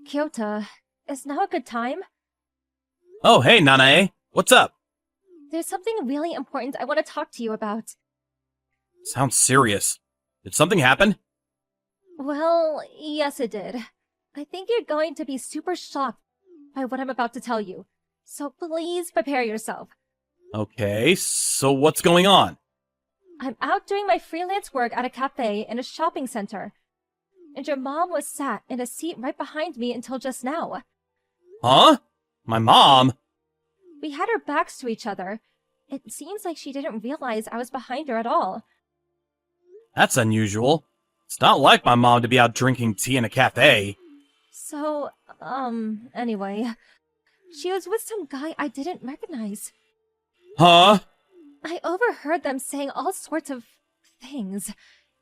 Kyota, is now a good time? Oh, hey, Nanae. What's up? There's something really important I want to talk to you about. Sounds serious. Did something happen? Well, yes it did. I think you're going to be super shocked by what I'm about to tell you. So please prepare yourself. Okay, so what's going on? I'm out doing my freelance work at a cafe in a shopping center. And your mom was sat in a seat right behind me until just now. Huh? My mom? We had our backs to each other. It seems like she didn't realize I was behind her at all. That's unusual. It's not like my mom to be out drinking tea in a cafe. So, anyway, she was with some guy I didn't recognize. Huh? I overheard them saying all sorts of things.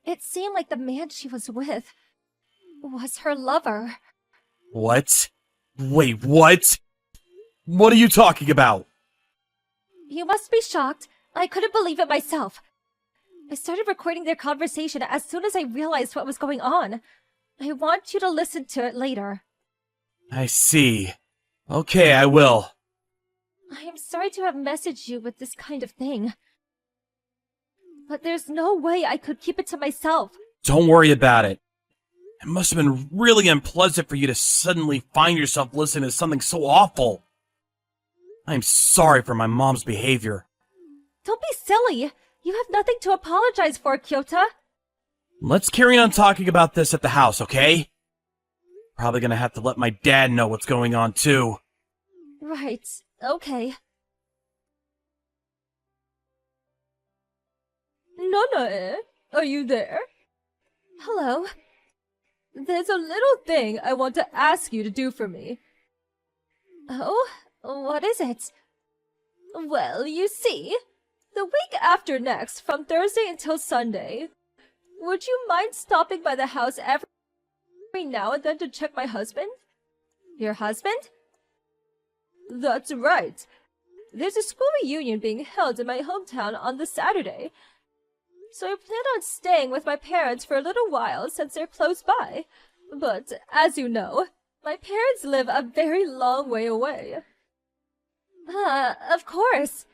It seemed like the man she was with was her lover. What? Wait, what? What are you talking about? You must be shocked. I couldn't believe it myself. I started recording their conversation as soon as I realized what was going on. I want you to listen to it later. I see. Okay, I will. I am sorry to have messaged you with this kind of thing. But there's no way I could keep it to myself. Don't worry about it. It must have been really unpleasant for you to suddenly find yourself listening to something so awful. I'm sorry for my mom's behavior. Don't be silly. You have nothing to apologize for, Kyota. Let's carry on talking about this at the house, okay? Probably gonna have to let my dad know what's going on, too. Right. Okay. Nanae, are you there? Hello. There's a little thing I want to ask you to do for me. Oh? What is it? Well, you see, the week after next, from Thursday until Sunday, would you mind stopping by the house every now and then to check my husband? Your husband? That's right. There's a school reunion being held in my hometown on the Saturday, so I plan on staying with my parents for a little while since they're close by. But, as you know, my parents live a very long way away. Of course.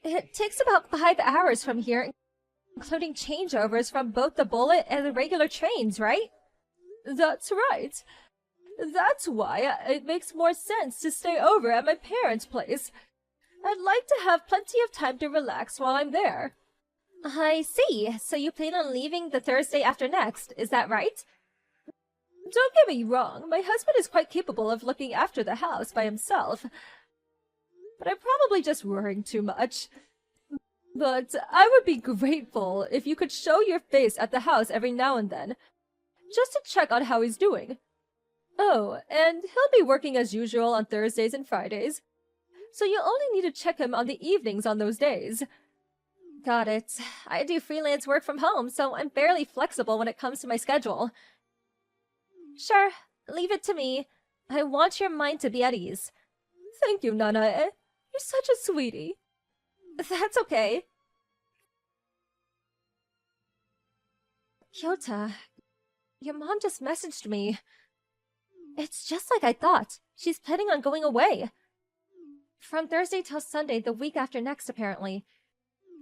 It takes about 5 hours from here, including changeovers from both the bullet and the regular trains, right? That's right. That's why it makes more sense to stay over at my parents' place. I'd like to have plenty of time to relax while I'm there. I see. So you plan on leaving the Thursday after next, is that right? Don't get me wrong, my husband is quite capable of looking after the house by himself. But I'm probably just worrying too much. But I would be grateful if you could show your face at the house every now and then, just to check on how he's doing. Oh, and he'll be working as usual on Thursdays and Fridays, so you only need to check him on the evenings on those days. Got it. I do freelance work from home, so I'm fairly flexible when it comes to my schedule. Sure, leave it to me. I want your mind to be at ease. Thank you, Nanae. You're such a sweetie. That's okay. Kyota, your mom just messaged me. It's just like I thought. She's planning on going away. From Thursday till Sunday, the week after next, apparently.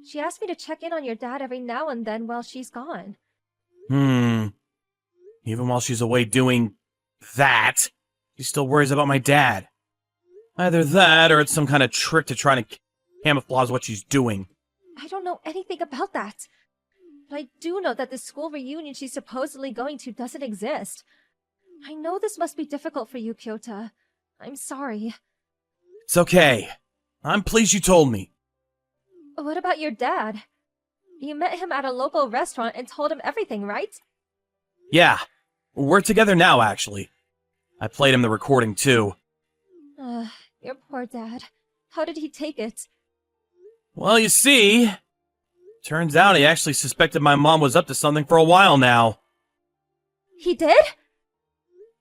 She asked me to check in on your dad every now and then while she's gone. Even while she's away doing that, she still worries about my dad. Either that, or it's some kind of trick to try to camouflage what she's doing. I don't know anything about that. But I do know that the school reunion she's supposedly going to doesn't exist. I know this must be difficult for you, Kyota. I'm sorry. It's okay. I'm pleased you told me. What about your dad? You met him at a local restaurant and told him everything, right? Yeah. We're together now, actually. I played him the recording, too. Your poor dad. How did he take it? Well, you see, turns out he actually suspected my mom was up to something for a while now. He did?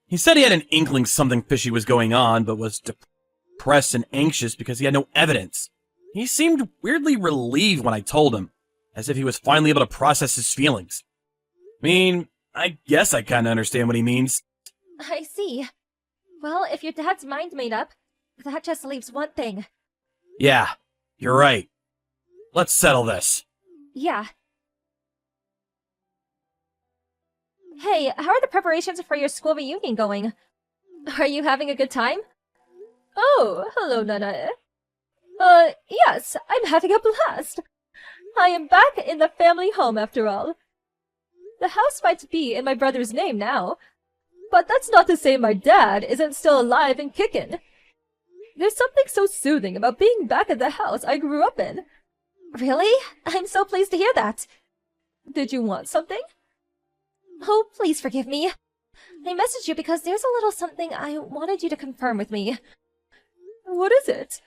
He said he had an inkling something fishy was going on, but was depressed and anxious because he had no evidence. He seemed weirdly relieved when I told him, as if he was finally able to process his feelings. I mean, I guess I kinda understand what he means. I see. Well, if your dad's mind made up, that just leaves one thing. Yeah, you're right. Let's settle this. Yeah. Hey, how are the preparations for your school reunion going? Are you having a good time? Oh, hello, Nanae. Yes, I'm having a blast. I am back in the family home after all. The house might be in my brother's name now, but that's not to say my dad isn't still alive and kicking. There's something so soothing about being back at the house I grew up in. Really? I'm so pleased to hear that. Did you want something? Oh, please forgive me. I messaged you because there's a little something I wanted you to confirm with me. What is it?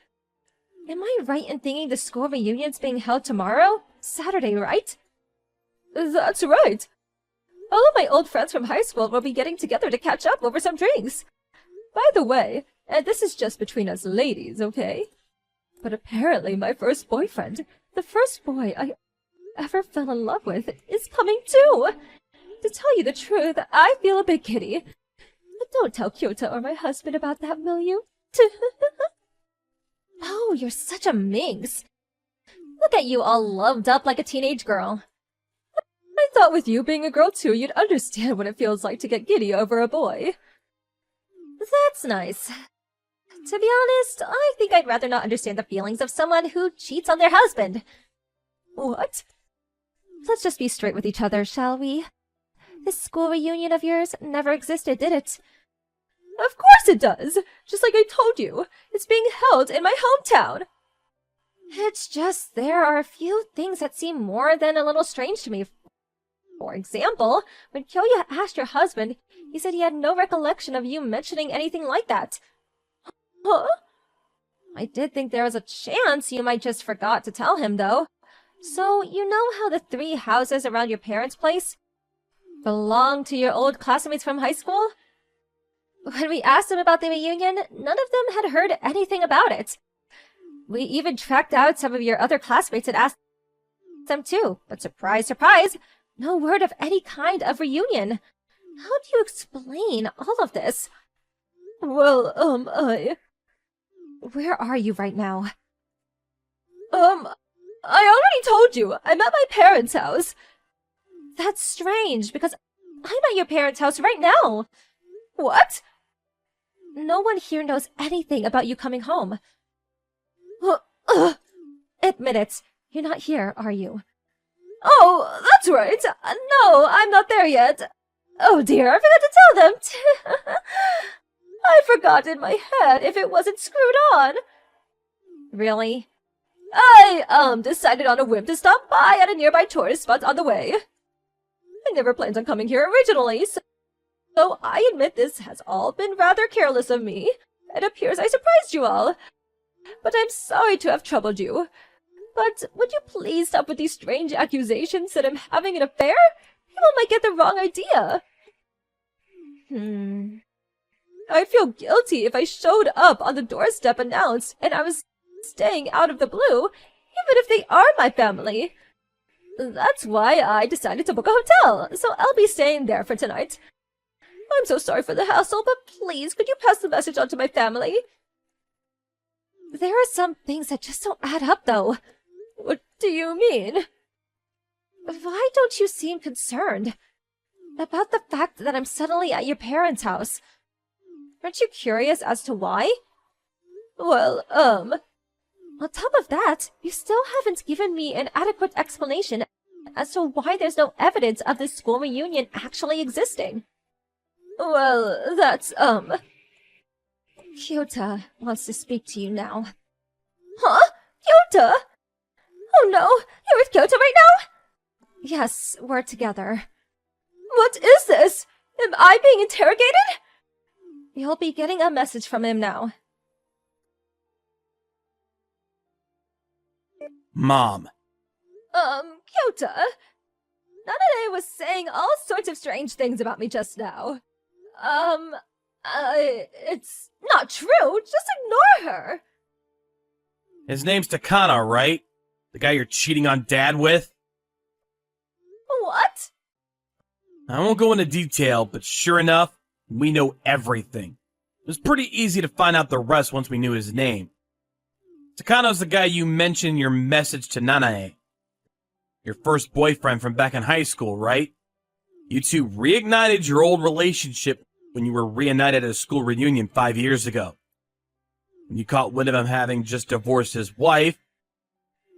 Am I right in thinking the school reunion's being held tomorrow? Saturday, right? That's right. All of my old friends from high school will be getting together to catch up over some drinks. By the way, and this is just between us ladies, okay? But apparently my first boyfriend, the first boy I ever fell in love with, is coming too. To tell you the truth, I feel a bit giddy. But don't tell Kyota or my husband about that, will you? Oh, you're such a minx. Look at you all loved up like a teenage girl. I thought with you being a girl too, you'd understand what it feels like to get giddy over a boy. That's nice. To be honest, I think I'd rather not understand the feelings of someone who cheats on their husband. What? Let's just be straight with each other, shall we? This school reunion of yours never existed, did it? Of course it does! Just like I told you, it's being held in my hometown! It's just there are a few things that seem more than a little strange to me. For example, when Kyoya asked your husband, he said he had no recollection of you mentioning anything like that. Huh? I did think there was a chance you might just forgot to tell him, though. So, you know how the 3 houses around your parents' place belong to your old classmates from high school? When we asked them about the reunion, none of them had heard anything about it. We even tracked out some of your other classmates and asked them too, but surprise, surprise, no word of any kind of reunion. How do you explain all of this? Well, Where are you right now? I already told you, I'm at my parents' house. That's strange, because I'm at your parents' house right now. What? No one here knows anything about you coming home. Admit it, you're not here, are you? Oh, that's right. No, I'm not there yet. Oh dear, I forgot to tell them. I forgot in my head if it wasn't screwed on. Really? I, decided on a whim to stop by at a nearby tourist spot on the way. I never planned on coming here originally, so I admit this has all been rather careless of me. It appears I surprised you all. But I'm sorry to have troubled you. But would you please stop with these strange accusations that I'm having an affair? People might get the wrong idea. I'd feel guilty if I showed up on the doorstep announced and I was staying out of the blue, even if they are my family. That's why I decided to book a hotel, so I'll be staying there for tonight. I'm so sorry for the hassle, but please, could you pass the message on to my family? There are some things that just don't add up, though. What do you mean? Why don't you seem concerned about the fact that I'm suddenly at your parents' house? Aren't you curious as to why? Well, On top of that, you still haven't given me an adequate explanation as to why there's no evidence of this school reunion actually existing. Well, that's, Kyota wants to speak to you now. Huh? Kyota? Oh no, you're with Kyota right now? Yes, we're together. What is this? Am I being interrogated? You'll be getting a message from him now. Mom. Kyota. Nanade was saying all sorts of strange things about me just now. It's not true. Just ignore her. His name's Takana, right? The guy you're cheating on Dad with? What? I won't go into detail, but sure enough, we know everything. It was pretty easy to find out the rest once we knew his name. Takano's the guy you mentioned in your message to Nanae. Your first boyfriend from back in high school, right? You two reignited your old relationship when you were reunited at a school reunion 5 years ago. When you caught wind of him having just divorced his wife,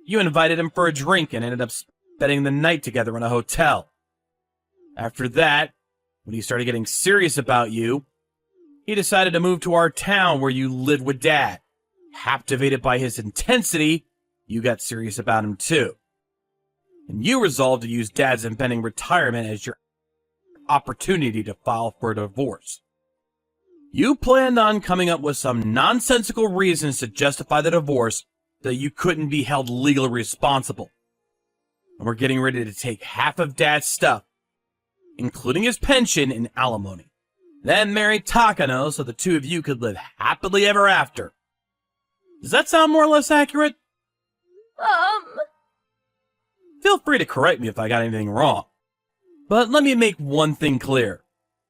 you invited him for a drink and ended up spending the night together in a hotel. After that, when he started getting serious about you, he decided to move to our town where you lived with Dad. Captivated by his intensity, you got serious about him too. And you resolved to use Dad's impending retirement as your opportunity to file for a divorce. You planned on coming up with some nonsensical reasons to justify the divorce so that you couldn't be held legally responsible. And we're getting ready to take half of Dad's stuff, including his pension and alimony. Then marry Takano so the two of you could live happily ever after. Does that sound more or less accurate? Feel free to correct me if I got anything wrong. But let me make one thing clear.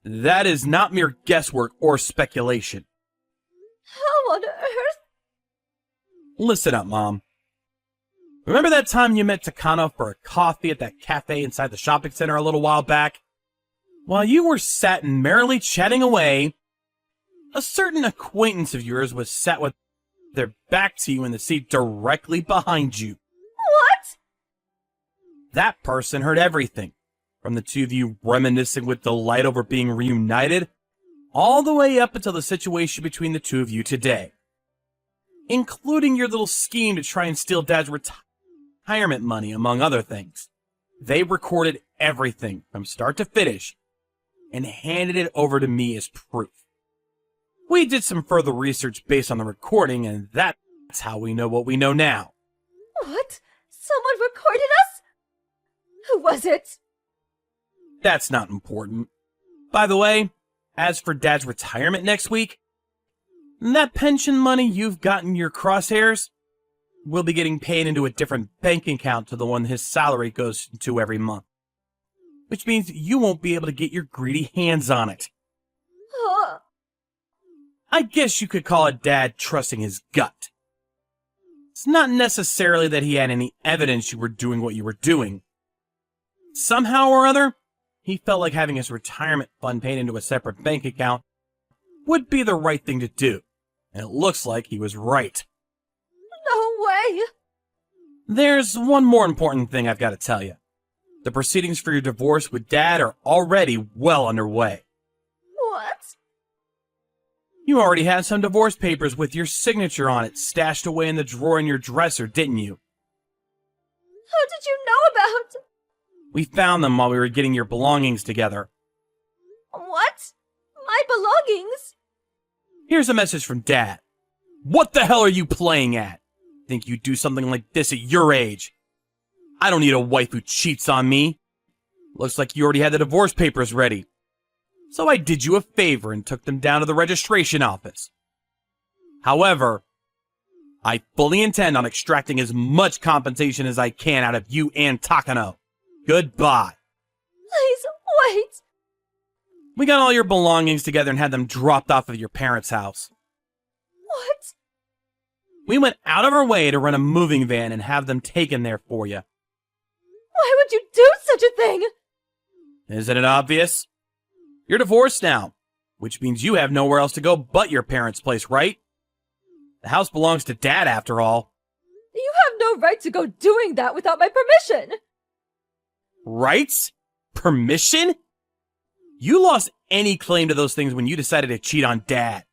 That is not mere guesswork or speculation. How on earth? Listen up, Mom. Remember that time you met Takano for a coffee at that cafe inside the shopping center a little while back? While you were sat and merrily chatting away, a certain acquaintance of yours was sat with their back to you in the seat directly behind you. What? That person heard everything, from the two of you reminiscing with delight over being reunited, all the way up until the situation between the two of you today. Including your little scheme to try and steal Dad's retirement money, among other things. They recorded everything from start to finish and handed it over to me as proof. We did some further research based on the recording, and that's how we know what we know now. What? Someone recorded us? Who was it? That's not important. By the way, as for Dad's retirement next week, that pension money you've got in your crosshairs will be getting paid into a different bank account to the one his salary goes to every month. Which means you won't be able to get your greedy hands on it. I guess you could call it Dad trusting his gut. It's not necessarily that he had any evidence you were doing what you were doing. Somehow or other, he felt like having his retirement fund paid into a separate bank account would be the right thing to do. And it looks like he was right. No way! There's one more important thing I've got to tell you. The proceedings for your divorce with Dad are already well underway. What? You already had some divorce papers with your signature on it stashed away in the drawer in your dresser, didn't you? How did you know about... We found them while we were getting your belongings together. What? My belongings? Here's a message from Dad. What the hell are you playing at? Think you'd do something like this at your age? I don't need a wife who cheats on me. Looks like you already had the divorce papers ready. So I did you a favor and took them down to the registration office. However, I fully intend on extracting as much compensation as I can out of you and Takano. Goodbye. Please, wait. We got all your belongings together and had them dropped off at your parents' house. What? We went out of our way to rent a moving van and have them taken there for you. Why would you do such a thing? Isn't it obvious? You're divorced now, which means you have nowhere else to go but your parents' place, right? The house belongs to Dad, after all. You have no right to go doing that without my permission. Rights? Permission? You lost any claim to those things when you decided to cheat on Dad.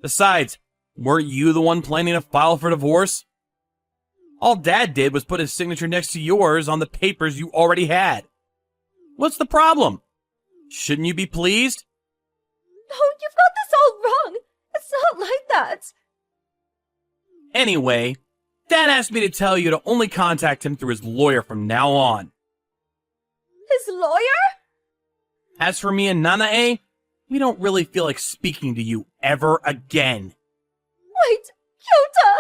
Besides, weren't you the one planning to file for divorce? All Dad did was put his signature next to yours on the papers you already had. What's the problem? Shouldn't you be pleased? No, you've got this all wrong. It's not like that. Anyway, Dad asked me to tell you to only contact him through his lawyer from now on. His lawyer? As for me and Nanae, we don't really feel like speaking to you ever again. Wait, Kyota!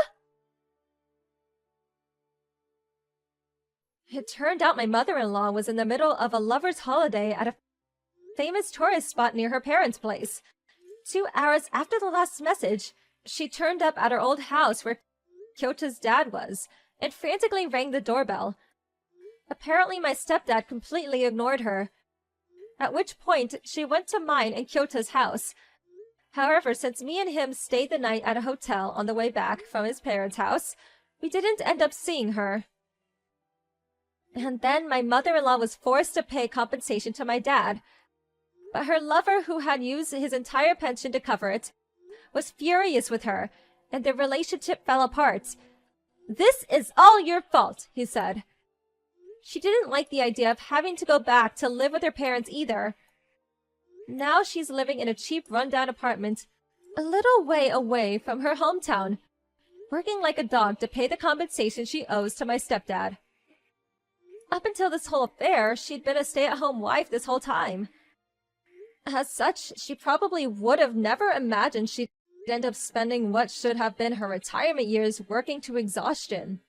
It turned out my mother-in-law was in the middle of a lover's holiday at a famous tourist spot near her parents' place. 2 hours after the last message, she turned up at her old house where Kyota's dad was and frantically rang the doorbell. Apparently my stepdad completely ignored her, at which point she went to mine and Kyota's house. However, since me and him stayed the night at a hotel on the way back from his parents' house, we didn't end up seeing her. And then my mother-in-law was forced to pay compensation to my dad. But her lover, who had used his entire pension to cover it, was furious with her, and their relationship fell apart. "This is all your fault," he said. She didn't like the idea of having to go back to live with her parents either. Now she's living in a cheap rundown apartment a little way away from her hometown, working like a dog to pay the compensation she owes to my stepdad. Up until this whole affair, she'd been a stay-at-home wife this whole time. As such, she probably would have never imagined she'd end up spending what should have been her retirement years working to exhaustion.